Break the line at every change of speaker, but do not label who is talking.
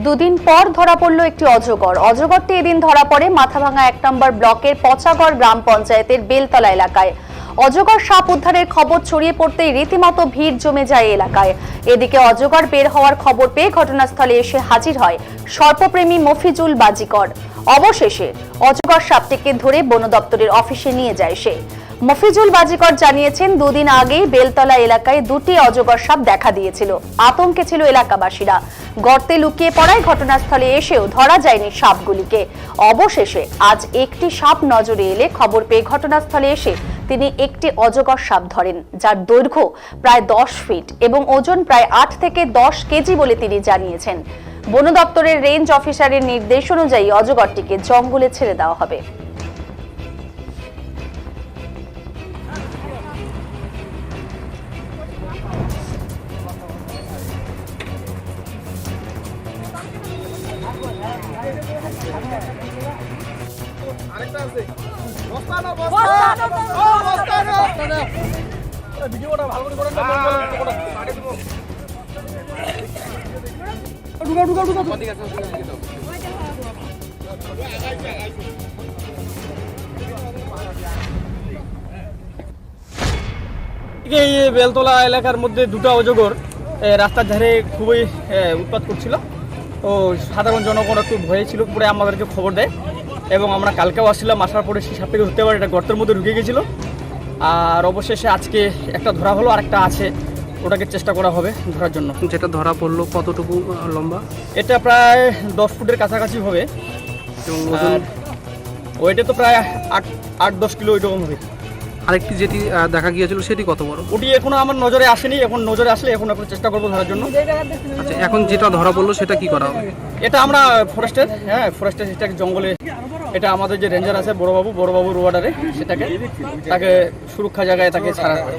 দুদিন পর ধরা পড়ল একটি অজগর। অজগরটি এদিন ধরা পড়ে মাথাভাঙা 1 নম্বর ব্লকের পচাগড় গ্রাম পঞ্চায়েতের বেলতলা এলাকায়। অজগর সাপ উদ্ধারের খবর ছড়িয়ে পড়তেই রীতিমতো ভিড় জমে যায় এলাকায়। এদিকে অজগর বের হওয়ার খবর পেয়ে ঘটনাস্থলে এসে হাজির হয় সর্পপ্রেমী মফিজুল বাজিকর। অবশেষে অজগর সাপটিকে ধরে বন দপ্তরের অফিসে নিয়ে যায় সে। মফিজুল বাজিকর জানিয়েছেন, দুদিন আগেই বেলতলা এলাকায় 2টি অজগর সাপ দেখা দিয়েছিল। আতঙ্কে ছিল এলাকাবাসীরা। গর্তে লুকিয়ে পড়ায় ঘটনাস্থলে এসেও ধরা যায়নি সাপগুলিকে। অবশেষে আজ একটি সাপ নজরে এলে খবর পেয়ে ঘটনাস্থলে এসে তিনি একটি অজগর সাপ ধরেন, যার দৈর্ঘ্য প্রায় 10 ফিট এবং ওজন প্রায় 8 থেকে 10 কেজি বলে তিনি জানিয়েছেন। বন দপ্তরের রেঞ্জ অফিসারের নির্দেশ অনুযায়ী অজগরটিকে জঙ্গলে ছেড়ে দেওয়া হবে।
এই বেলতলা এলাকার মধ্যে 2টা অজগর রাস্তার ধারে খুবই উৎপাত করছিল। তো সাধারণ জনগণ একটু ভয়ে ছিল, পরে আমাদেরকে খবর দেয় এবং আমরা কালকেও আসছিলাম। আসার পরে সেই সাপটাকে ধরতে পারে, এটা গর্তের মধ্যে ঢুকে গেছিলো। আর অবশেষে আজকে একটা ধরা হলো, আর একটা আছে, ওটাকে চেষ্টা করা হবে ধরার জন্য।
যেটা ধরা পড়লো কতটুকু লম্বা?
এটা প্রায় 10 ফুটের কাছাকাছি হবে এবং ওইটা তো প্রায় 8-10 কিলো ওইরকম হবে।
আরেকটি যেটি দেখা গিয়েছিল সেটি কত বড়?
ওটি এখনো আমার নজরে আসেনি, এখন নজরে আসলে এখন চেষ্টা করবো ধরার জন্য।
আচ্ছা, এখন যেটা ধরা পড়লো সেটা কি করা হবে?
এটা আমরা ফরেস্টের সেটাকে জঙ্গলে, এটা আমাদের যে রেঞ্জার আছে বড়বাবুর ওয়ার্ডারে, তাকে সুরক্ষা জায়গায় তাকে ছাড়া হয়।